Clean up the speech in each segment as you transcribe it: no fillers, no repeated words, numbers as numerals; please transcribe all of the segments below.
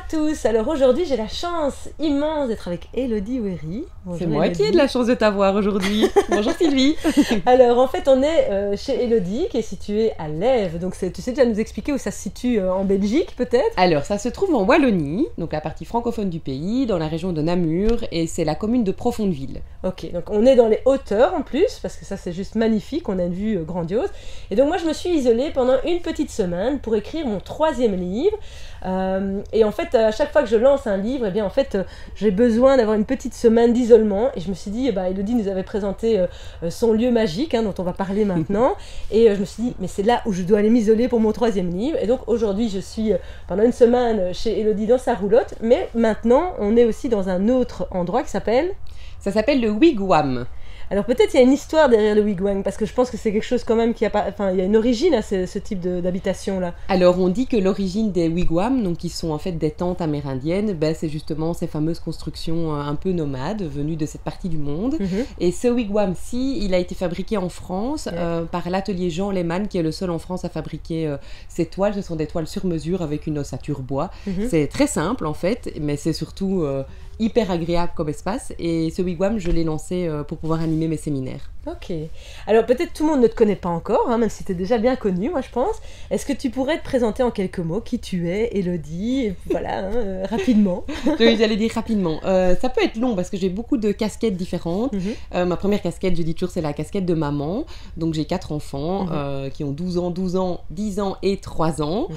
tous, alors aujourd'hui j'ai la chance immense d'être avec Élodie Ouéry. C'est moi qui ai de la chance de t'avoir aujourd'hui. Bonjour Sylvie. Alors en fait on est chez Élodie qui est située à Lèves, donc tu sais déjà nous expliquer où ça se situe en Belgique peut-être? Alors ça se trouve en Wallonie, donc la partie francophone du pays, dans la région de Namur, et c'est la commune de Profondeville. Ok, donc on est dans les hauteurs en plus, parce que ça c'est juste magnifique, on a une vue grandiose. Et donc moi je me suis isolée pendant une petite semaine pour écrire mon 3e livre. Et en fait, à chaque fois que je lance un livre, eh bien, en fait, j'ai besoin d'avoir une petite semaine d'isolement. Et je me suis dit, Élodie nous avait présenté son lieu magique, dont on va parler maintenant. Et je me suis dit, mais c'est là où je dois aller m'isoler pour mon 3e livre. Et donc aujourd'hui, je suis pendant une semaine chez Élodie dans sa roulotte. Mais maintenant, on est aussi dans un autre endroit qui s'appelle... Ça s'appelle le Wigwam. Alors peut-être il y a une histoire derrière le wigwam, parce que je pense que c'est quelque chose quand même qui a pas... Enfin, il y a une origine à ce type d'habitation-là. Alors on dit que l'origine des wigwams, donc qui sont en fait des tentes amérindiennes, c'est justement ces fameuses constructions un peu nomades venues de cette partie du monde. Et ce wigwam-ci, il a été fabriqué en France par l'atelier Jean Lehmann, qui est le seul en France à fabriquer ces toiles. Ce sont des toiles sur mesure avec une ossature bois. C'est très simple en fait, mais c'est surtout... hyper agréable comme espace, et ce wigwam je l'ai lancé pour pouvoir animer mes séminaires. Ok, alors peut-être tout le monde ne te connaît pas encore, même si tu es déjà bien connue, moi je pense. Est-ce que tu pourrais te présenter en quelques mots qui tu es, Élodie, et voilà, rapidement? Oui, j'allais dire rapidement. Ça peut être long parce que j'ai beaucoup de casquettes différentes. Ma première casquette, je dis toujours, c'est la casquette de maman. Donc j'ai 4 enfants qui ont 12 ans, 12 ans, 10 ans et 3 ans.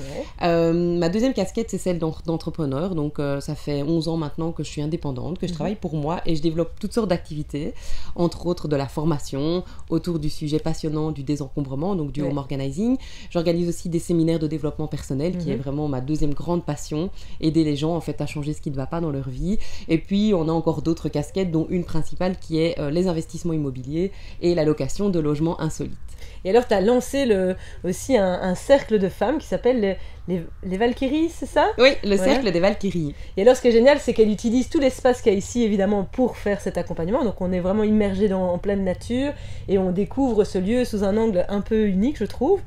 Ma deuxième casquette, c'est celle d'entrepreneur. Donc ça fait 11 ans maintenant que je suis indépendante, que je travaille pour moi, et je développe toutes sortes d'activités, entre autres de la formation autour du sujet passionnant du désencombrement, donc du home organizing. J'organise aussi des séminaires de développement personnel, qui est vraiment ma deuxième grande passion, aider les gens en fait à changer ce qui ne va pas dans leur vie. Et puis on a encore d'autres casquettes, dont une principale qui est les investissements immobiliers et la location de logements insolites. Et alors tu as lancé aussi un cercle de femmes qui s'appelle les Valkyries, c'est ça? Oui, le cercle des Valkyries. Et alors ce qui est génial, c'est qu'elle utilise tout l'espace qu'il y a ici évidemment pour faire cet accompagnement. Donc on est vraiment immergé en pleine nature et on découvre ce lieu sous un angle un peu unique, je trouve.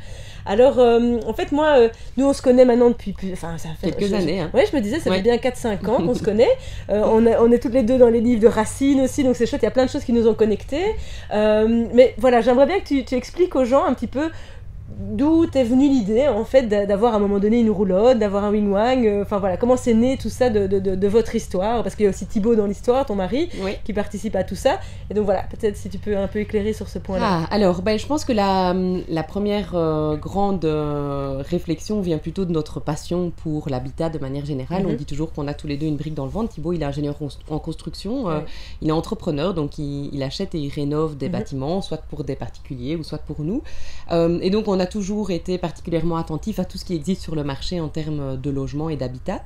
Alors en fait moi, nous on se connaît maintenant depuis ça fait quelques années. Oui, je me disais, ça fait bien 4-5 ans qu'on se connaît. On est toutes les deux dans les livres de Racine aussi, donc c'est chouette, il y a plein de choses qui nous ont connectés. Mais voilà, j'aimerais bien que tu expliques aux gens un petit peu d'où t'es venue l'idée en fait d'avoir à un moment donné une roulotte, d'avoir un wing-wang, enfin voilà, comment c'est né tout ça de votre histoire, parce qu'il y a aussi Thibaut dans l'histoire, ton mari, qui participe à tout ça, et donc voilà, peut-être si tu peux un peu éclairer sur ce point-là. Alors je pense que la première grande réflexion vient plutôt de notre passion pour l'habitat de manière générale. On dit toujours qu'on a tous les deux une brique dans le ventre. Thibaut, il est ingénieur en construction, il est entrepreneur, donc il achète et il rénove des bâtiments, soit pour des particuliers ou soit pour nous, et donc on a toujours été particulièrement attentif à tout ce qui existe sur le marché en termes de logement et d'habitat.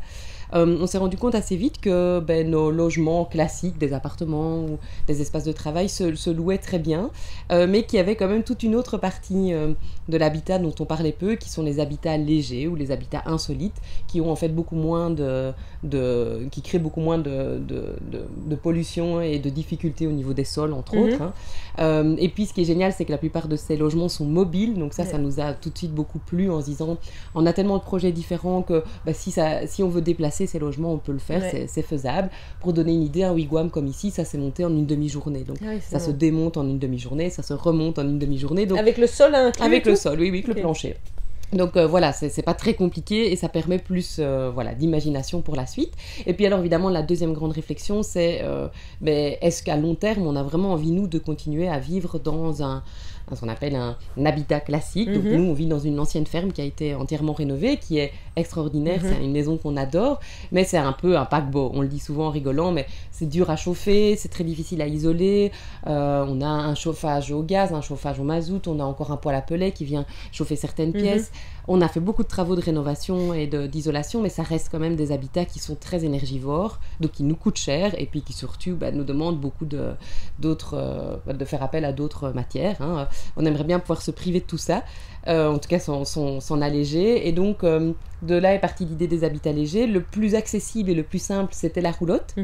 On s'est rendu compte assez vite que nos logements classiques, des appartements ou des espaces de travail se louaient très bien, mais qu'il y avait quand même toute une autre partie de l'habitat dont on parlait peu, qui sont les habitats légers ou les habitats insolites, qui ont en fait beaucoup moins qui créent beaucoup moins de pollution et de difficultés au niveau des sols, entre autres. Et puis ce qui est génial, c'est que la plupart de ces logements sont mobiles, donc ça nous a tout de suite beaucoup plu, en se disant on a tellement de projets différents que si on veut déplacer ces logements, on peut le faire, c'est faisable. Pour donner une idée, un wigwam comme ici, ça s'est monté en une demi-journée, donc ça se démonte en une demi-journée, ça se remonte en une demi-journée, donc avec le sol inclus? Avec le sol, oui, avec le plancher. Donc voilà, c'est pas très compliqué et ça permet plus d'imagination pour la suite. Et puis alors évidemment, la deuxième grande réflexion, c'est est-ce qu'à long terme, on a vraiment envie, nous, de continuer à vivre dans ce qu'on appelle un habitat classique. Donc nous, on vit dans une ancienne ferme qui a été entièrement rénovée, qui est extraordinaire, c'est une maison qu'on adore, mais c'est un peu un paquebot. On le dit souvent en rigolant, mais c'est dur à chauffer, c'est très difficile à isoler. On a un chauffage au gaz, un chauffage au mazout, on a encore un poêle à pellets qui vient chauffer certaines pièces. On a fait beaucoup de travaux de rénovation et d'isolation, mais ça reste quand même des habitats qui sont très énergivores, donc qui nous coûtent cher, et puis qui surtout nous demandent beaucoup de faire appel à d'autres matières. On aimerait bien pouvoir se priver de tout ça. en tout cas s'en alléger. Et donc, de là est partie l'idée des habitats légers. Le plus accessible et le plus simple, c'était la roulotte.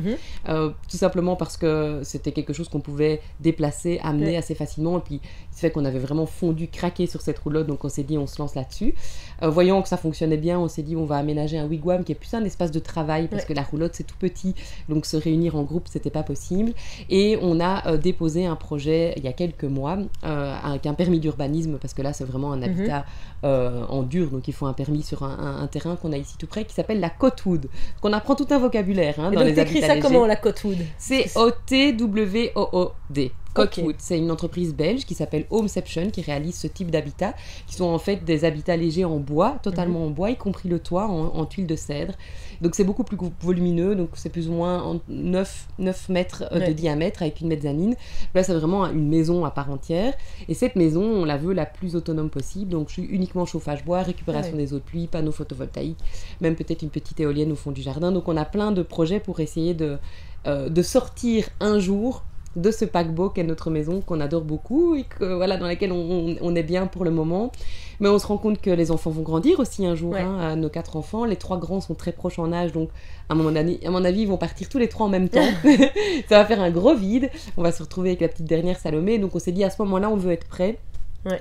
Tout simplement parce que c'était quelque chose qu'on pouvait déplacer, amener assez facilement. Et puis, ça fait qu'on avait vraiment fondu, craqué sur cette roulotte. Donc, on s'est dit, on se lance là-dessus. Voyant que ça fonctionnait bien, on s'est dit, on va aménager un wigwam qui est plus un espace de travail parce que la roulotte, c'est tout petit. Donc, se réunir en groupe, c'était pas possible. Et on a déposé un projet il y a quelques mois avec un permis d'urbanisme parce que là, c'est vraiment un habitat en dur. Donc, il faut un permis sur un terrain qu'on a ici tout près qui s'appelle la Cotwood. On apprend tout un vocabulaire dans les habitats légers. Et donc, t'écris ça comment, la Cotwood? C'est O-T-W-O-O-D. Cotwood, c'est une entreprise belge qui s'appelle Homeception qui réalise ce type d'habitat, qui sont en fait des habitats légers en bois, totalement en bois, y compris le toit en tuiles de cèdre. Donc c'est beaucoup plus volumineux, donc c'est plus ou moins 9 mètres de diamètre avec une mezzanine. Là c'est vraiment une maison à part entière, et cette maison on la veut la plus autonome possible, donc uniquement chauffage bois, récupération des eaux de pluie, panneaux photovoltaïques, même peut-être une petite éolienne au fond du jardin. Donc on a plein de projets pour essayer de sortir un jour de ce paquebot qu'est notre maison, qu'on adore beaucoup et que, dans laquelle on est bien pour le moment. Mais on se rend compte que les enfants vont grandir aussi un jour, nos 4 enfants. Les 3 grands sont très proches en âge, donc à mon avis, ils vont partir tous les 3 en même temps. Ça va faire un gros vide. On va se retrouver avec la petite dernière Salomé. Donc on s'est dit, à ce moment-là, on veut être prêt.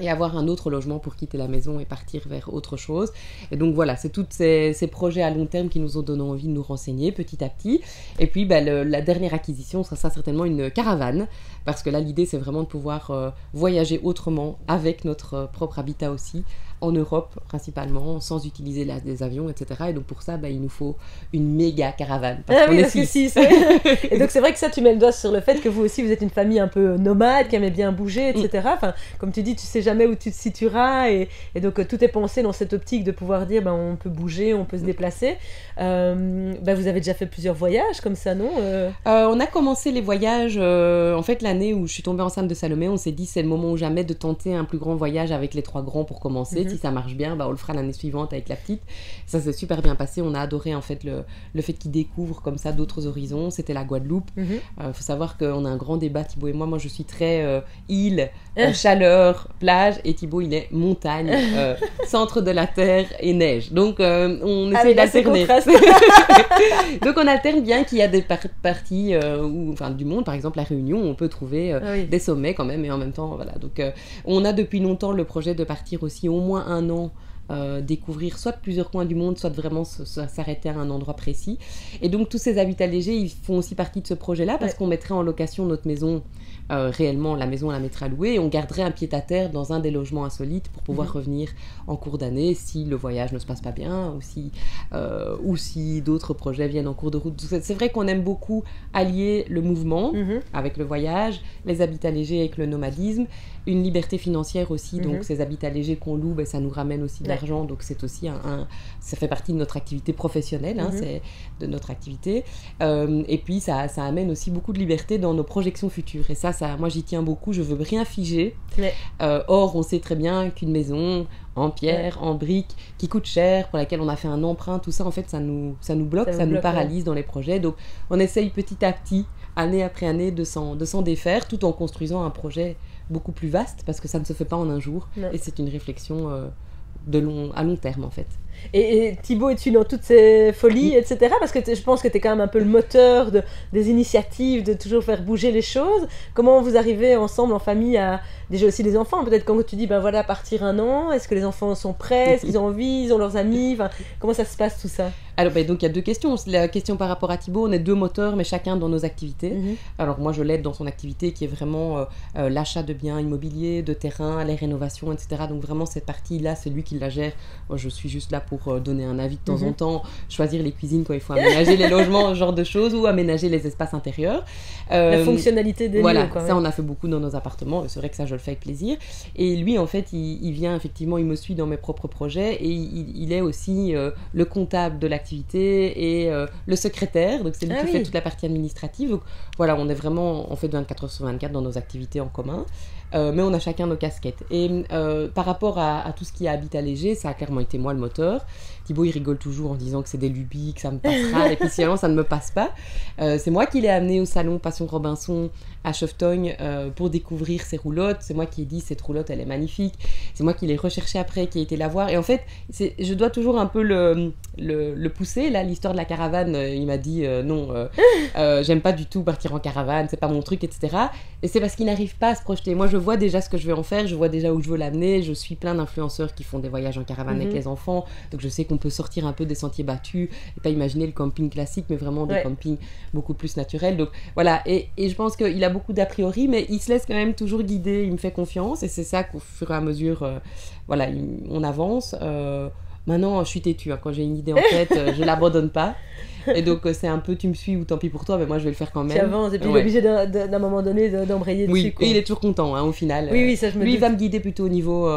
Et avoir un autre logement pour quitter la maison et partir vers autre chose. Et donc voilà, c'est tous ces projets à long terme qui nous ont donné envie de nous renseigner petit à petit. Et puis la dernière acquisition sera certainement une caravane, parce que là l'idée c'est vraiment de pouvoir voyager autrement avec notre propre habitat aussi, en Europe principalement, sans utiliser des avions, etc. Et donc pour ça, il nous faut une méga caravane. Parce que si, et donc c'est vrai que ça, tu mets le doigt sur le fait que vous aussi, vous êtes une famille un peu nomade, qui aimait bien bouger, etc. Enfin, comme tu dis, tu sais jamais où tu te situeras, et donc tout est pensé dans cette optique de pouvoir dire, on peut bouger, on peut se déplacer. Vous avez déjà fait plusieurs voyages comme ça, non On a commencé les voyages, en fait l'année où je suis tombée enceinte de Salomé, on s'est dit c'est le moment ou jamais de tenter un plus grand voyage avec les 3 grands pour commencer. Si ça marche bien, on le fera l'année suivante avec la petite. Ça s'est super bien passé. On a adoré en fait le fait qu'ils découvrent comme ça d'autres horizons. C'était la Guadeloupe. Faut savoir qu'on a un grand débat, Thibaut et moi. Moi, je suis très île, chaleur, plage, et Thibaut, il est montagne, centre de la terre et neige. Donc, on essaie d'alterner. Donc, on alterne bien qu'il y a des parties du monde, par exemple la Réunion, où on peut trouver des sommets quand même, et en même temps, voilà. Donc, on a depuis longtemps le projet de partir aussi au moins 1 an, découvrir soit plusieurs coins du monde, soit vraiment s'arrêter à un endroit précis. Et donc tous ces habitats légers, ils font aussi partie de ce projet-là, parce qu'on mettrait en location notre maison, réellement la maison on la mettrait à louer, et on garderait un pied-à-terre dans un des logements insolites pour pouvoir revenir en cours d'année si le voyage ne se passe pas bien, ou si d'autres projets viennent en cours de route. C'est vrai qu'on aime beaucoup allier le mouvement avec le voyage, les habitats légers avec le nomadisme, une liberté financière aussi. Donc ces habitats légers qu'on loue, ça nous ramène aussi de l'argent, donc c'est aussi ça fait partie de notre activité professionnelle, c'est de notre activité, et puis ça amène aussi beaucoup de liberté dans nos projections futures, et ça moi j'y tiens beaucoup. Je veux rien figer. Or on sait très bien qu'une maison en pierre, en briques, qui coûte cher, pour laquelle on a fait un emprunt, tout ça en fait ça nous bloque, ça nous paralyse dans les projets. Donc on essaye petit à petit, année après année, de s'en défaire, tout en construisant un projet beaucoup plus vaste, parce que ça ne se fait pas en un jour, et c'est une réflexion à long terme en fait. Et Thibaut, es-tu dans toutes ces folies, etc. Parce que je pense que tu es quand même un peu le moteur des initiatives, de toujours faire bouger les choses. Comment vous arrivez ensemble en famille à... Déjà aussi les enfants, peut-être quand tu dis, partir 1 an, est-ce que les enfants sont prêts, est-ce qu'ils ont envie, ils ont leurs amis, comment ça se passe tout ça? Alors donc il y a 2 questions. La question par rapport à Thibaut, on est 2 moteurs, mais chacun dans nos activités. Alors moi je l'aide dans son activité qui est vraiment l'achat de biens immobiliers, de terrains, les rénovations, etc. Donc vraiment cette partie-là, c'est lui qui la gère. Moi je suis juste là pour donner un avis de temps en temps, choisir les cuisines quand il faut aménager les logements, ce genre de choses, ou aménager les espaces intérieurs. La fonctionnalité des lieux, quoi. Ça on a fait beaucoup dans nos appartements, et c'est vrai que ça je le fais avec plaisir. Et lui en fait il vient effectivement, il me suit dans mes propres projets, et il est aussi le comptable de l'activité activités et le secrétaire, donc c'est lui qui fait toute la partie administrative. Donc voilà, on fait 24h/24 dans nos activités en commun. Mais on a chacun nos casquettes. Et par rapport à tout ce qui est habitat léger, ça a clairement été moi le moteur. Thibaut, il rigole toujours en disant que c'est des lubies, que ça me passera, et puis finalement, ça ne me passe pas. C'est moi qui l'ai amené au salon Passion Robinson à Cheftogne pour découvrir ses roulottes. C'est moi qui ai dit, cette roulotte, elle est magnifique. C'est moi qui l'ai recherchée après, qui ai été la voir. Et en fait, je dois toujours un peu le pousser. Là, l'histoire de la caravane, il m'a dit non, j'aime pas du tout partir en caravane, c'est pas mon truc, etc. Et c'est parce qu'il n'arrive pas à se projeter. Moi, je vois déjà ce que je vais en faire, je vois déjà où je veux l'amener. Je suis plein d'influenceurs qui font des voyages en caravane avec les enfants. Donc, je sais qu'on peut sortir un peu des sentiers battus et pas imaginer le camping classique, mais vraiment des campings beaucoup plus naturels. Donc, voilà. Et je pense qu'il a beaucoup d'a priori, mais il se laisse quand même toujours guider. Il me fait confiance et c'est ça qu'au fur et à mesure, on avance. Maintenant, je suis têtue. Quand j'ai une idée en tête, je l'abandonne pas. Et donc, c'est un peu tu me suis ou tant pis pour toi, mais moi je vais le faire quand même. Tu avances et puis il est obligé d'un moment donné d'embrayer dessus. Oui, et il est toujours content au final. Oui, ça je me Lui, doute. il va me guider plutôt au niveau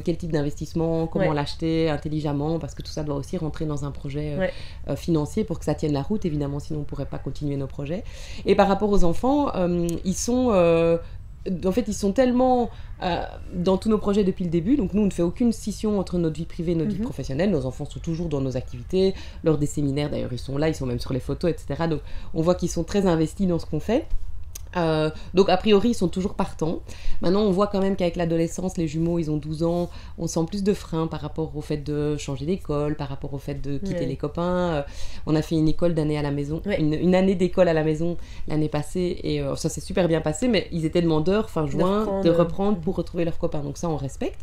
quel type d'investissement, comment l'acheter intelligemment, parce que tout ça doit aussi rentrer dans un projet financier pour que ça tienne la route, évidemment, sinon on ne pourrait pas continuer nos projets. Et par rapport aux enfants, ils sont tellement dans tous nos projets depuis le début, donc nous on ne fait aucune scission entre notre vie privée et notre vie professionnelle. Nos enfants sont toujours dans nos activités, lors des séminaires d'ailleurs ils sont là, ils sont même sur les photos, etc. Donc on voit qu'ils sont très investis dans ce qu'on fait. Donc a priori ils sont toujours partants. Maintenant on voit quand même qu'avec l'adolescence, les jumeaux ils ont 12 ans, on sent plus de freins par rapport au fait de changer d'école, par rapport au fait de quitter les copains. On a fait une école d'année à la maison, une année d'école à la maison l'année passée et ça s'est super bien passé, mais ils étaient demandeurs fin juin de reprendre pour retrouver leurs copains, donc ça on respecte.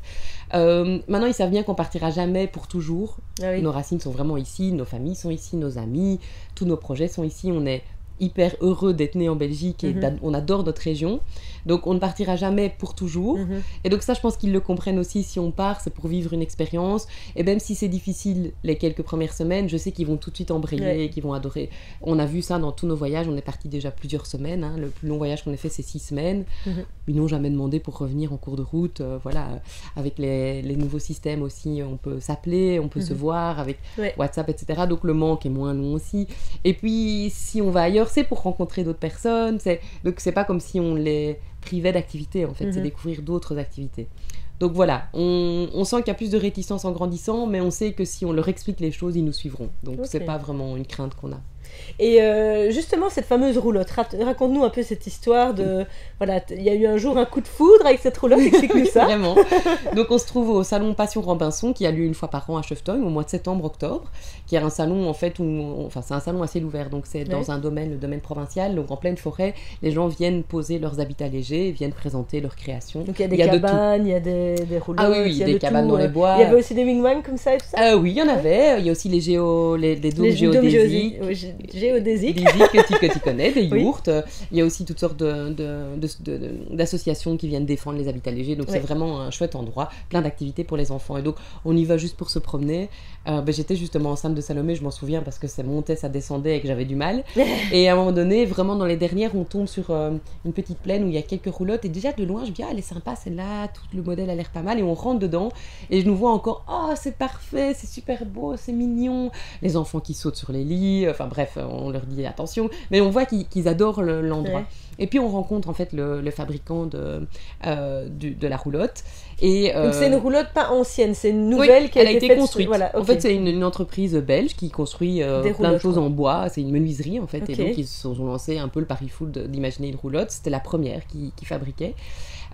Maintenant ils savent bien qu'on partira jamais pour toujours. Nos racines sont vraiment ici, nos familles sont ici, nos amis, tous nos projets sont ici, on est hyper heureux d'être né en Belgique et on adore notre région, donc on ne partira jamais pour toujours. Et donc ça je pense qu'ils le comprennent aussi, si on part c'est pour vivre une expérience, et même si c'est difficile les quelques premières semaines, je sais qu'ils vont tout de suite embrayer et qu'ils vont adorer. On a vu ça dans tous nos voyages, on est parti déjà plusieurs semaines, le plus long voyage qu'on ait fait c'est 6 semaines. Ils n'ont jamais demandé pour revenir en cours de route. Avec les nouveaux systèmes aussi, on peut s'appeler, on peut se voir avec WhatsApp, etc. Donc le manque est moins long aussi. Et puis si on va ailleurs, c'est pour rencontrer d'autres personnes. Donc c'est pas comme si on les privait d'activités en fait, c'est découvrir d'autres activités. Donc voilà, on sent qu'il y a plus de réticence en grandissant, mais on sait que si on leur explique les choses, ils nous suivront. Donc c'est pas vraiment une crainte qu'on a. Et justement, cette fameuse roulotte, raconte-nous un peu cette histoire de... Voilà, il y a eu un jour un coup de foudre avec cette roulotte, explique-nous ça. Vraiment. Donc on se trouve au salon Passion Robinson, qui a lieu une fois par an à Cheftogne, au mois de septembre-octobre, qui est un salon en fait c'est un salon à ciel ouvert, donc c'est dans un domaine, le domaine provincial, donc en pleine forêt, les gens viennent poser leurs habitats légers, viennent présenter leurs créations. Donc il y a des cabanes, il y a des roulottes, il y a des cabanes dans les bois. Il y avait aussi des wing-wang comme ça et tout ça. Oui, il y en avait. Il y a aussi les dômes géodésiques. Géodésiques que tu connais, des yourtes. Il y a aussi toutes sortes d'associations qui viennent défendre les habitats légers. Donc c'est vraiment un chouette endroit, plein d'activités pour les enfants. Et donc on y va juste pour se promener. J'étais justement enceinte de Salomé, je m'en souviens, parce que ça montait, ça descendait et que j'avais du mal. Et à un moment donné, vraiment dans les dernières, on tombe sur une petite plaine où il y a quelques roulottes. Et déjà de loin, je me dis, elle est sympa celle-là, tout le modèle a l'air pas mal. Et on rentre dedans et je nous vois encore, oh c'est parfait, c'est super beau, c'est mignon. Les enfants qui sautent sur les lits, enfin bref, on leur dit attention, mais on voit qu'ils adorent l'endroit. Et puis on rencontre en fait le fabricant de la roulotte. Et, donc c'est une roulotte pas ancienne, c'est une nouvelle qui a été construite. Voilà, En fait c'est une entreprise belge qui construit plein de choses en bois, c'est une menuiserie en fait, et donc ils se sont lancés un peu le pari fou d'imaginer une roulotte, c'était la première qui fabriquait.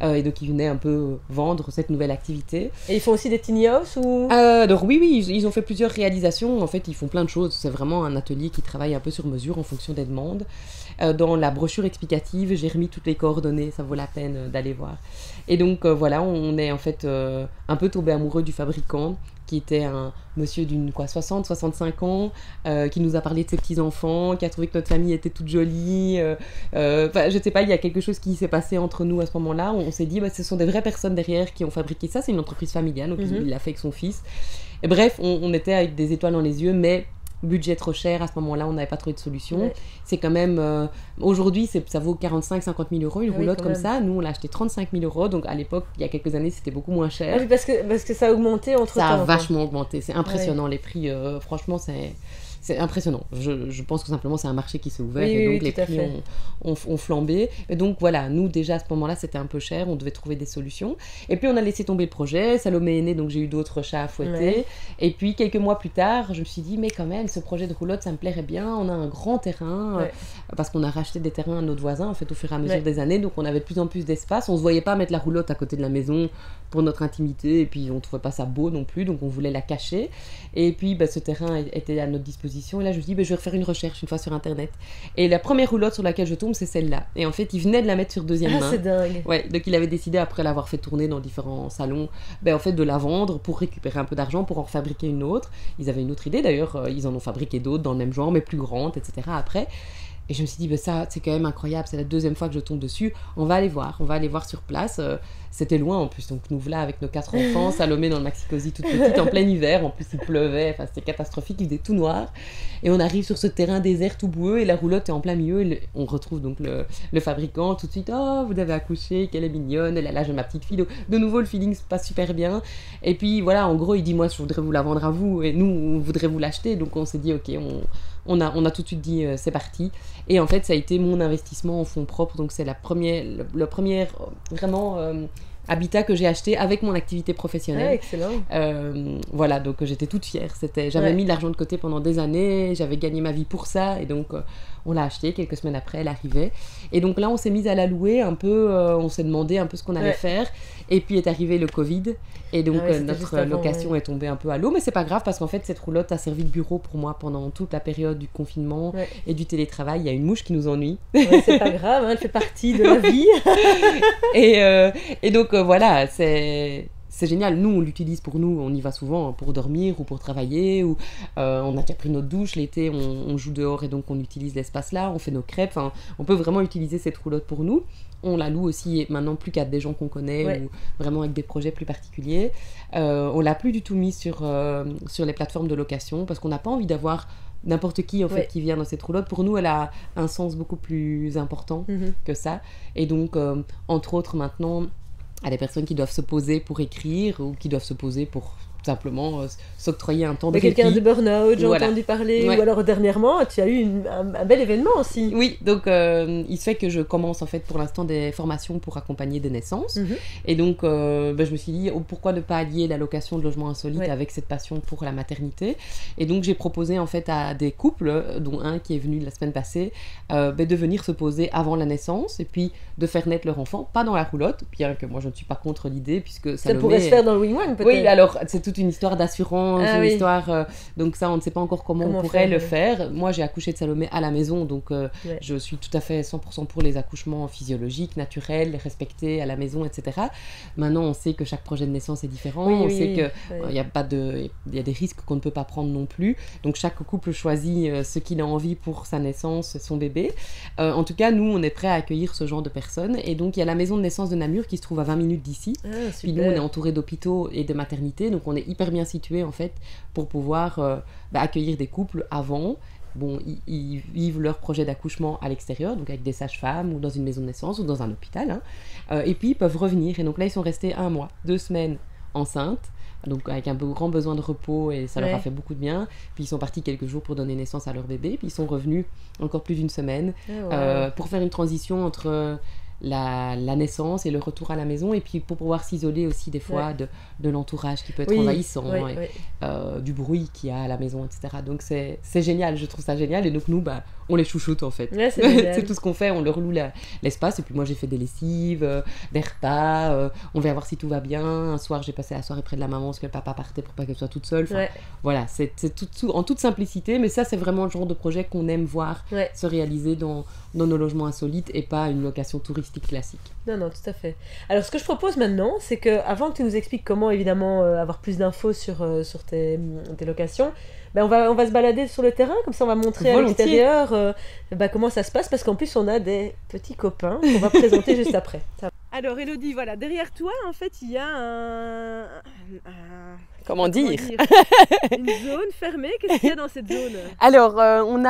Et donc ils venaient un peu vendre cette nouvelle activité. Et ils font aussi des tiny house ou... Donc oui, ils ont fait plusieurs réalisations. En fait, ils font plein de choses. C'est vraiment un atelier qui travaille un peu sur mesure en fonction des demandes. Dans la brochure explicative, j'ai remis toutes les coordonnées. Ça vaut la peine d'aller voir. Et donc voilà, on est en fait un peu tombé amoureux du fabricant, qui était un monsieur d'une 60-65 ans, qui nous a parlé de ses petits-enfants, qui a trouvé que notre famille était toute jolie. Je sais pas, il y a quelque chose qui s'est passé entre nous à ce moment-là. On s'est dit, ce sont des vraies personnes derrière qui ont fabriqué ça. C'est une entreprise familiale, donc il l'a fait avec son fils. Et bref, on était avec des étoiles dans les yeux, mais budget trop cher, à ce moment-là on n'avait pas trouvé de solution. C'est quand même, aujourd'hui ça vaut 45-50 000 euros une roulotte comme ça, nous on l'a acheté 35 000 euros, donc à l'époque, il y a quelques années c'était beaucoup moins cher. Oui, parce que ça a augmenté entre temps. Ça a vachement augmenté, c'est impressionnant les prix, franchement c'est impressionnant. Je pense que simplement c'est un marché qui s'est ouvert et donc les prix ont flambé. Et donc voilà, nous déjà à ce moment-là c'était un peu cher, on devait trouver des solutions. Et puis on a laissé tomber le projet, Salomé est née, donc j'ai eu d'autres chats à fouetter. Et puis quelques mois plus tard, je me suis dit mais quand même ce projet de roulotte ça me plairait bien, on a un grand terrain, parce qu'on a racheté des terrains à notre voisin en fait au fur et à mesure des années, donc on avait de plus en plus d'espace, on se voyait pas mettre la roulotte à côté de la maison pour notre intimité et puis on trouvait pas ça beau non plus, donc on voulait la cacher. Et puis ce terrain était à notre disposition. Et là, je me dis, je vais refaire une recherche une fois sur Internet. Et la première roulotte sur laquelle je tombe, c'est celle-là. Et en fait, il venait de la mettre sur deuxième main. C'est dingue. Ouais, donc il avait décidé, après l'avoir fait tourner dans différents salons, en fait, de la vendre pour récupérer un peu d'argent, pour en fabriquer une autre. Ils avaient une autre idée, d'ailleurs. Ils en ont fabriqué d'autres dans le même genre, mais plus grandes, etc. après. Et je me suis dit, ça, c'est quand même incroyable. C'est la deuxième fois que je tombe dessus. On va aller voir sur place. C'était loin en plus. Donc nous voilà avec nos 4 enfants, Salomé dans le Maxi-Cosi toute petite, en plein hiver. En plus, il pleuvait. Enfin, c'était catastrophique. Il faisait tout noir. Et on arrive sur ce terrain désert tout boueux. Et la roulotte est en plein milieu. Et on retrouve donc le fabricant tout de suite. Oh, vous avez accouché. Qu'elle est mignonne. Elle a l'âge de ma petite fille. Donc, de nouveau, le feeling se passe super bien. Et puis voilà, en gros, il dit, moi, je voudrais vous la vendre à vous. Et nous, on voudrait vous l'acheter. Donc on s'est dit, ok, on a tout de suite dit c'est parti. Et en fait ça a été mon investissement en fonds propres, donc c'est le premier vraiment habitat que j'ai acheté avec mon activité professionnelle. Excellent. Voilà, donc j'étais toute fière. J'avais mis de l'argent de côté pendant des années, j'avais gagné ma vie pour ça et donc on l'a acheté. Quelques semaines après elle arrivait et donc là on s'est mis à la louer un peu, on s'est demandé un peu ce qu'on allait faire et puis est arrivé le Covid et donc notre location est tombée un peu à l'eau, mais c'est pas grave parce qu'en fait cette roulotte a servi de bureau pour moi pendant toute la période du confinement et du télétravail. Il y a une mouche qui nous ennuie. C'est pas grave, elle fait partie de la vie. et donc voilà, c'est génial. Nous, on l'utilise pour nous, on y va souvent pour dormir ou pour travailler. Ou, on a déjà pris notre douche l'été, on joue dehors et donc on utilise l'espace là, on fait nos crêpes. Enfin, on peut vraiment utiliser cette roulotte pour nous. On la loue aussi maintenant plus qu'à des gens qu'on connaît ou vraiment avec des projets plus particuliers. On l'a plus du tout mis sur les plateformes de location parce qu'on n'a pas envie d'avoir n'importe qui en fait qui vient dans cette roulotte. Pour nous elle a un sens beaucoup plus important que ça et donc entre autres maintenant à des personnes qui doivent se poser pour écrire ou qui doivent se poser pour simplement s'octroyer un temps de répit. Quelqu'un de burn-out, j'ai entendu parler, ou alors dernièrement, tu as eu un bel événement aussi. Oui, donc il se fait que je commence en fait pour l'instant des formations pour accompagner des naissances. Et donc je me suis dit, pourquoi ne pas allier la location de logements insolites avec cette passion pour la maternité. Et donc j'ai proposé en fait à des couples, dont un qui est venu la semaine passée, de venir se poser avant la naissance et puis de faire naître leur enfant, pas dans la roulotte, bien que moi je ne suis pas contre l'idée puisque ça pourrait se faire dans le wing-one peut-être. Oui, alors c'est toute une histoire d'assurance, histoire donc ça on ne sait pas encore comment on pourrait le faire. Moi j'ai accouché de Salomé à la maison, donc je suis tout à fait 100% pour les accouchements physiologiques, naturels, respectés à la maison, etc. Maintenant on sait que chaque projet de naissance est différent, on sait que y a des risques qu'on ne peut pas prendre non plus, donc chaque couple choisit ce qu'il a envie pour sa naissance, son bébé. En tout cas nous on est prêts à accueillir ce genre de personnes et donc il y a la maison de naissance de Namur qui se trouve à 20 minutes d'ici. Puis nous on est entouré d'hôpitaux et de maternités, donc on est hyper bien situé en fait pour pouvoir accueillir des couples avant. Bon, ils vivent leur projet d'accouchement à l'extérieur, donc avec des sages-femmes ou dans une maison de naissance ou dans un hôpital, et puis ils peuvent revenir. Et donc là ils sont restés 1 mois, 2 semaines enceintes, donc avec un grand besoin de repos et ça leur a fait beaucoup de bien. Puis ils sont partis quelques jours pour donner naissance à leur bébé, puis ils sont revenus encore plus d'1 semaine pour faire une transition entre la naissance et le retour à la maison, et puis pour pouvoir s'isoler aussi des fois de l'entourage qui peut être envahissant, du bruit qu'il y a à la maison, etc. Donc c'est génial, je trouve ça génial, et donc nous on les chouchoute en fait. C'est tout ce qu'on fait, on leur loue l'espace, et puis moi j'ai fait des lessives, des repas, on va voir si tout va bien. Un soir j'ai passé la soirée près de la maman parce que le papa partait pour pas qu'elle soit toute seule. Voilà, c'est tout en toute simplicité, mais ça c'est vraiment le genre de projet qu'on aime voir se réaliser dans nos logements insolites et pas une location touristique classique. Non, tout à fait. Alors ce que je propose maintenant, c'est que avant que tu nous expliques comment évidemment avoir plus d'infos sur tes locations, on va se balader sur le terrain, comme ça on va montrer à l'extérieur comment ça se passe, parce qu'en plus on a des petits copains qu'on va présenter juste après. Alors Elodie, voilà, derrière toi en fait il y a Comment dire? Une zone fermée, qu'est-ce qu'il y a dans cette zone? Alors, on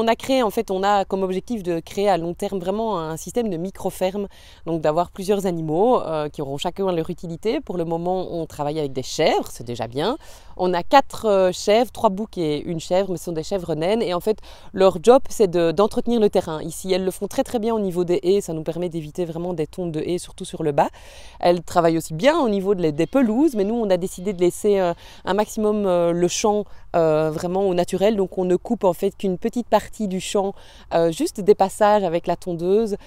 a créé, en fait, on a comme objectif de créer à long terme vraiment un système de micro-ferme, donc d'avoir plusieurs animaux qui auront chacun leur utilité. Pour le moment, on travaille avec des chèvres, c'est déjà bien. On a 4 chèvres, 3 boucs et une chèvre, mais ce sont des chèvres naines. Et en fait, leur job, c'est d'entretenir le terrain. Ici, elles le font très très bien au niveau des haies, ça nous permet d'éviter vraiment des tontes de haies, surtout sur le bas. Elles travaillent aussi bien au niveau des pelouses, mais nous, on a décidé de laisser un maximum le champ vraiment au naturel, donc on ne coupe en fait qu'une petite partie du champ, juste des passages avec la tondeuse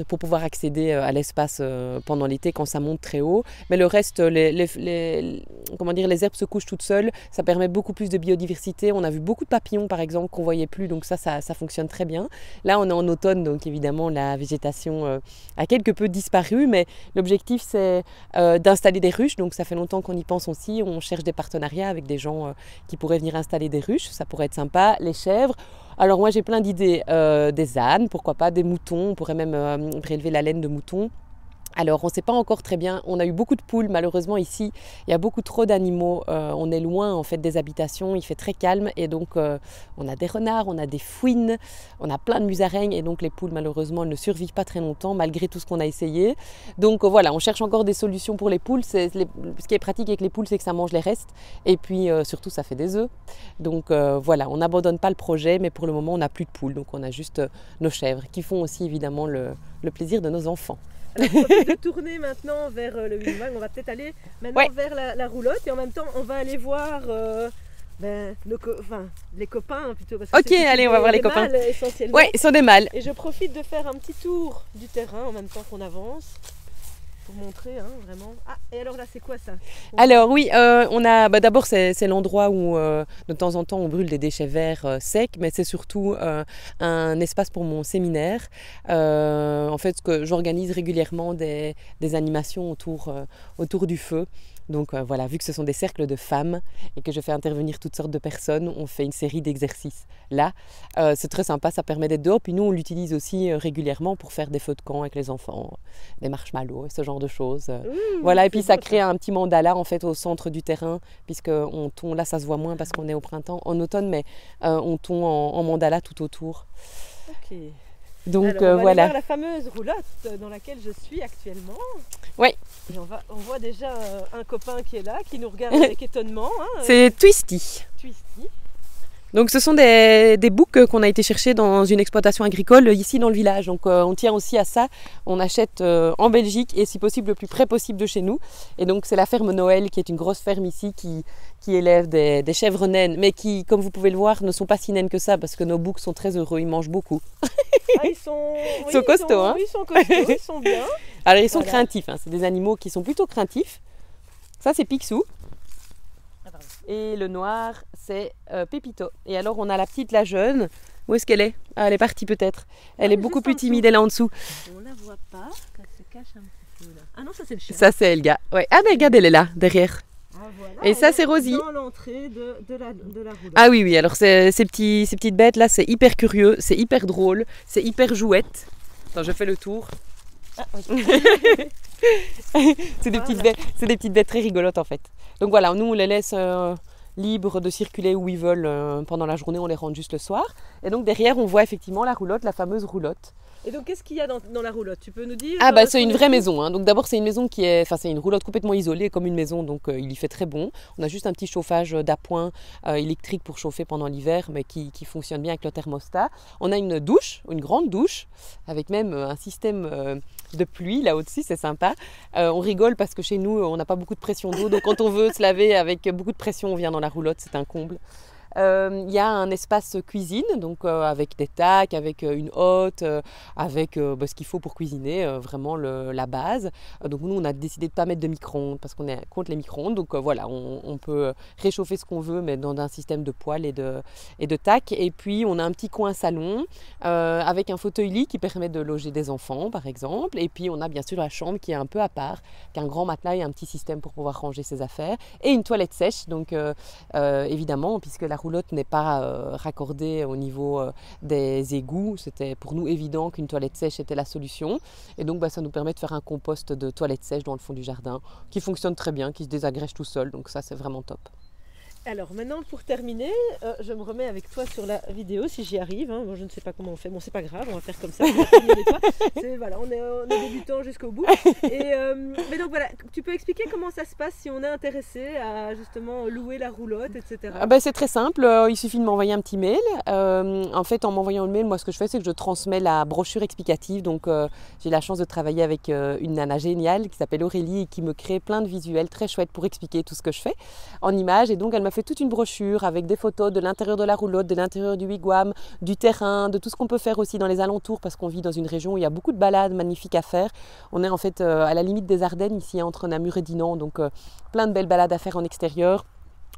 pour pouvoir accéder à l'espace pendant l'été quand ça monte très haut, mais le reste, comment dire, les herbes se couchent toutes seules, ça permet beaucoup plus de biodiversité. On a vu beaucoup de papillons par exemple qu'on voyait plus, donc ça fonctionne très bien. Là on est en automne, donc évidemment la végétation a quelque peu disparu, mais l'objectif c'est d'installer des ruches, donc ça fait longtemps qu'on y pense aussi, on cherche des partenariats avec des gens qui pourraient venir installer des ruches, ça pourrait être sympa. Les chèvres, alors moi j'ai plein d'idées, des ânes, pourquoi pas, des moutons, on pourrait même prélever la laine de moutons. Alors on ne sait pas encore très bien, on a eu beaucoup de poules malheureusement ici, il y a beaucoup trop d'animaux, on est loin en fait des habitations, il fait très calme et donc on a des renards, on a des fouines, on a plein de musaraignes et donc les poules malheureusement elles ne survivent pas très longtemps malgré tout ce qu'on a essayé. Donc voilà, on cherche encore des solutions pour les poules, ce qui est pratique avec les poules c'est que ça mange les restes et puis surtout ça fait des œufs. Donc voilà, on n'abandonne pas le projet mais pour le moment on n'a plus de poules, donc on a juste nos chèvres qui font aussi évidemment le plaisir de nos enfants. Alors, on va peut-être tourner maintenant vers le Wingwag, on va peut-être aller maintenant vers la roulotte et en même temps on va aller voir les copains plutôt. Parce que ok, allez, on va voir les copains. Mâles, essentiellement. Ouais, ils sont des mâles. Et je profite de faire un petit tour du terrain en même temps qu'on avance. Pour montrer vraiment. Ah, et alors là, c'est quoi ça? Alors oui, on a d'abord c'est l'endroit où de temps en temps on brûle des déchets verts secs, mais c'est surtout un espace pour mon séminaire. En fait, que j'organise régulièrement des animations autour du feu. Donc voilà, vu que ce sont des cercles de femmes et que je fais intervenir toutes sortes de personnes, on fait une série d'exercices. Là, c'est très sympa, ça permet d'être dehors. Puis nous, on l'utilise aussi régulièrement pour faire des feux de camp avec les enfants, des marshmallows et ce genre de choses. Voilà, et puis ça crée un petit mandala en fait au centre du terrain, puisque on tond, là ça se voit moins parce qu'on est au printemps, en automne, mais on tond en mandala tout autour. Ok. Donc alors, on va voilà. aller voir la fameuse roulotte dans laquelle je suis actuellement. Oui. Et on voit déjà un copain qui est là, qui nous regarde avec étonnement. C'est Twisty. Twisty. Donc ce sont des boucs qu'on a été chercher dans une exploitation agricole ici dans le village. Donc on tient aussi à ça. On achète en Belgique et si possible le plus près possible de chez nous. Et donc c'est la ferme Noël qui est une grosse ferme ici qui élève des chèvres naines, mais qui, comme vous pouvez le voir, ne sont pas si naines que ça parce que nos boucs sont très heureux, ils mangent beaucoup. Ah, ils sont costauds, hein? Oui, ils sont costauds, ils sont bien. Alors ils sont craintifs, hein. C'est des animaux qui sont plutôt craintifs. Ça c'est Picsou. Et le noir, c'est Pépito. Et alors, on a la petite, la jeune. Où est-ce qu'elle est? Ah, elle est partie peut-être. Elle est beaucoup plus timide, elle est en dessous. On la voit pas, elle se cache un petit peu là. Ah non, ça c'est le chien. Ça c'est Elga. Ouais. Ah, mais regarde, elle est là, derrière. Ah, voilà. Et ça c'est Rosie. Dans l'entrée de la roulotte. Ah oui, oui. Alors, ces petites bêtes là, c'est hyper curieux, c'est hyper drôle, c'est hyper jouette. Attends, je fais le tour. Ah, okay. C'est des petites bêtes très rigolotes en fait. Donc voilà, nous on les laisse libres de circuler où ils veulent pendant la journée, on les rentre juste le soir. Et donc derrière on voit effectivement la roulotte, la fameuse roulotte. Et donc qu'est-ce qu'il y a dans la roulotte? Tu peux nous dire? Ah bah c'est une vraie maison, hein. Donc d'abord c'est une maison c'est une roulotte complètement isolée comme une maison, donc il y fait très bon. On a juste un petit chauffage d'appoint électrique pour chauffer pendant l'hiver, mais qui fonctionne bien avec le thermostat. On a une douche, une grande douche, avec même un système de pluie là au-dessus, c'est sympa. On rigole parce que chez nous on n'a pas beaucoup de pression d'eau, donc quand on veut se laver avec beaucoup de pression, on vient dans la roulotte, c'est un comble. Il y a un espace cuisine, donc avec des tacs, avec une hotte, avec ce qu'il faut pour cuisiner, vraiment la base. Donc nous, on a décidé de ne pas mettre de micro-ondes parce qu'on est contre les micro-ondes. Donc voilà, on peut réchauffer ce qu'on veut, mais dans un système de poêle et de tac. Et puis, on a un petit coin salon avec un fauteuil-lit qui permet de loger des enfants, par exemple. Et puis, on a bien sûr la chambre qui est un peu à part, qui a un grand matelas et un petit système pour pouvoir ranger ses affaires. Et une toilette sèche, donc évidemment, puisque la roulotte n'est pas raccordée au niveau des égouts. C'était pour nous évident qu'une toilette sèche était la solution. Et donc ça nous permet de faire un compost de toilette sèche dans le fond du jardin qui fonctionne très bien, qui se désagrège tout seul. Donc ça, c'est vraiment top. Alors maintenant pour terminer, je me remets avec toi sur la vidéo si j'y arrive. Hein. Bon, je ne sais pas comment on fait, bon c'est pas grave, on va faire comme ça. Voilà, on est débutant jusqu'au bout. Mais donc voilà, tu peux expliquer comment ça se passe si on est intéressé à justement louer la roulotte, etc. C'est très simple, il suffit de m'envoyer un petit mail. En fait, en m'envoyant le mail, moi ce que je fais, c'est que je transmets la brochure explicative. Donc j'ai la chance de travailler avec une nana géniale qui s'appelle Aurélie et qui me crée plein de visuels très chouettes pour expliquer tout ce que je fais en images. Et donc elle m'a fait toute une brochure avec des photos de l'intérieur de la roulotte, de l'intérieur du wigwam, du terrain, de tout ce qu'on peut faire aussi dans les alentours parce qu'on vit dans une région où il y a beaucoup de balades magnifiques à faire. On est en fait à la limite des Ardennes ici entre Namur et Dinan, donc plein de belles balades à faire en extérieur.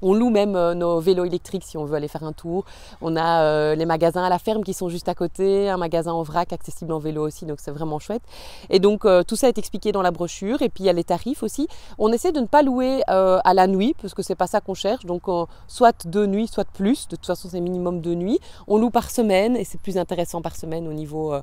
On loue même nos vélos électriques si on veut aller faire un tour. On a les magasins à la ferme qui sont juste à côté, un magasin en vrac accessible en vélo aussi, donc c'est vraiment chouette. Et donc tout ça est expliqué dans la brochure. Et puis il y a les tarifs aussi. On essaie de ne pas louer à la nuit parce que c'est pas ça qu'on cherche. Donc soit 2 nuits, soit plus. De toute façon c'est minimum 2 nuits. On loue par semaine et c'est plus intéressant par semaine au niveau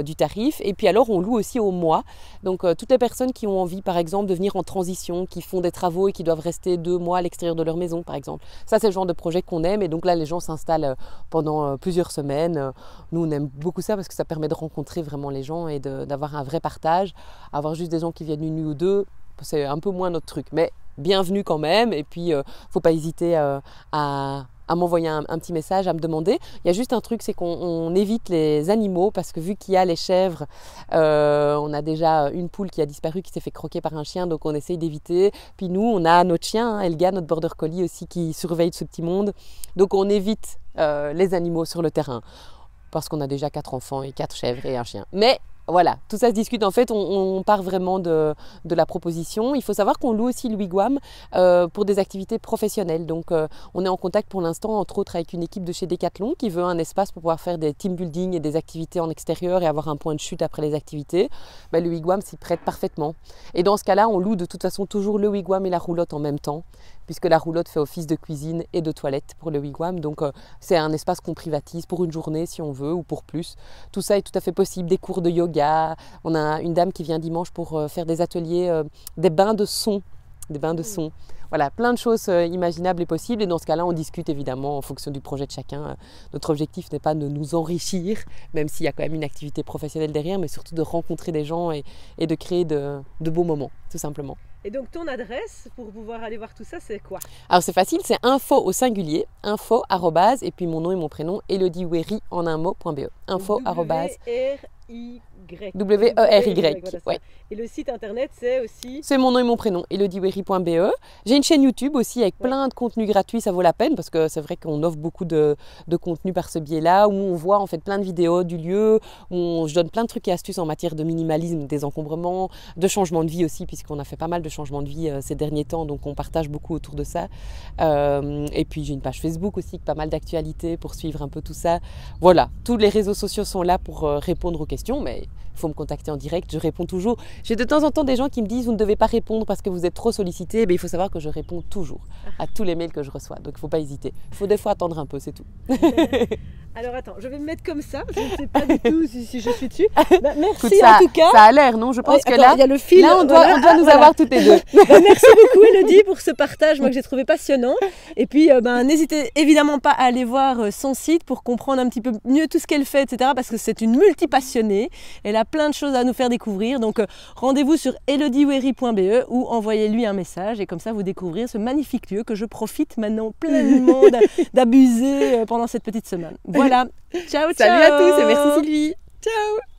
du tarif. Et puis alors on loue aussi au mois. Donc toutes les personnes qui ont envie par exemple de venir en transition, qui font des travaux et qui doivent rester 2 mois à l'extérieur de leur maison par exemple. Ça, c'est le genre de projet qu'on aime et donc là, les gens s'installent pendant plusieurs semaines. Nous, on aime beaucoup ça parce que ça permet de rencontrer vraiment les gens et d'avoir un vrai partage. Avoir juste des gens qui viennent une nuit ou 2, c'est un peu moins notre truc, mais bienvenue quand même. Et puis, faut pas hésiter à m'envoyer un petit message, à me demander. Il y a juste un truc, c'est qu'on évite les animaux parce que vu qu'il y a les chèvres, on a déjà une poule qui a disparu, qui s'est fait croquer par un chien, donc on essaye d'éviter. Puis nous, on a notre chien, Elga, notre border collie aussi, qui surveille ce petit monde. Donc on évite les animaux sur le terrain parce qu'on a déjà 4 enfants et 4 chèvres et un chien. Mais voilà, tout ça se discute. En fait, on part vraiment de la proposition. Il faut savoir qu'on loue aussi le wigwam pour des activités professionnelles. Donc, on est en contact pour l'instant, entre autres, avec une équipe de chez Decathlon qui veut un espace pour pouvoir faire des team building et des activités en extérieur et avoir un point de chute après les activités. Le wigwam s'y prête parfaitement. Et dans ce cas-là, on loue de toute façon toujours le wigwam et la roulotte en même temps, puisque la roulotte fait office de cuisine et de toilette pour le wigwam. Donc, c'est un espace qu'on privatise pour une journée si on veut ou pour plus. Tout ça est tout à fait possible. Des cours de yoga. On a une dame qui vient dimanche pour faire des ateliers, des bains de son. Voilà, plein de choses imaginables et possibles. Et dans ce cas-là, on discute évidemment en fonction du projet de chacun. Notre objectif n'est pas de nous enrichir, même s'il y a quand même une activité professionnelle derrière, mais surtout de rencontrer des gens et de créer de beaux moments, tout simplement. Et donc ton adresse pour pouvoir aller voir tout ça, c'est quoi? Alors c'est facile, c'est info au singulier, info @ et puis mon nom et mon prénom, ElodieWery en un mot.be. Info @ W-E-R-Y. Ouais. Et le site internet, c'est aussi... C'est mon nom et mon prénom, elodiewery.be. J'ai une chaîne YouTube aussi avec plein de contenus gratuits, ça vaut la peine parce que c'est vrai qu'on offre beaucoup de contenu par ce biais-là, où on voit en fait plein de vidéos du lieu, où je donne plein de trucs et astuces en matière de minimalisme, désencombrement, de changement de vie aussi, puisqu'on a fait pas mal de changements de vie ces derniers temps, donc on partage beaucoup autour de ça. Et puis j'ai une page Facebook aussi, avec pas mal d'actualités pour suivre un peu tout ça. Voilà, tous les réseaux sociaux sont là pour répondre aux questions, mais il faut me contacter en direct, je réponds toujours. J'ai de temps en temps des gens qui me disent vous ne devez pas répondre parce que vous êtes trop sollicité. Il faut savoir que je réponds toujours à tous les mails que je reçois, donc il ne faut pas hésiter. Il faut des fois attendre un peu, c'est tout. Alors attends, je vais me mettre comme ça, je ne sais pas du tout si je suis dessus. Merci. Écoute, ça, en tout cas. Ça a l'air, non? Je pense que là, il y a le fil, là on doit nous avoir toutes les deux. Merci beaucoup Elodie pour ce partage, moi que j'ai trouvé passionnant. Et puis n'hésitez évidemment pas à aller voir son site pour comprendre un petit peu mieux tout ce qu'elle fait, etc. Parce que c'est une multipassionnée. Elle a plein de choses à nous faire découvrir. Donc rendez-vous sur elodiewery.be ou envoyez-lui un message et comme ça vous découvrirez ce magnifique lieu que je profite maintenant pleinement d'abuser pendant cette petite semaine. Voilà, ciao, ciao. Salut à tous et merci Sylvie. Ciao.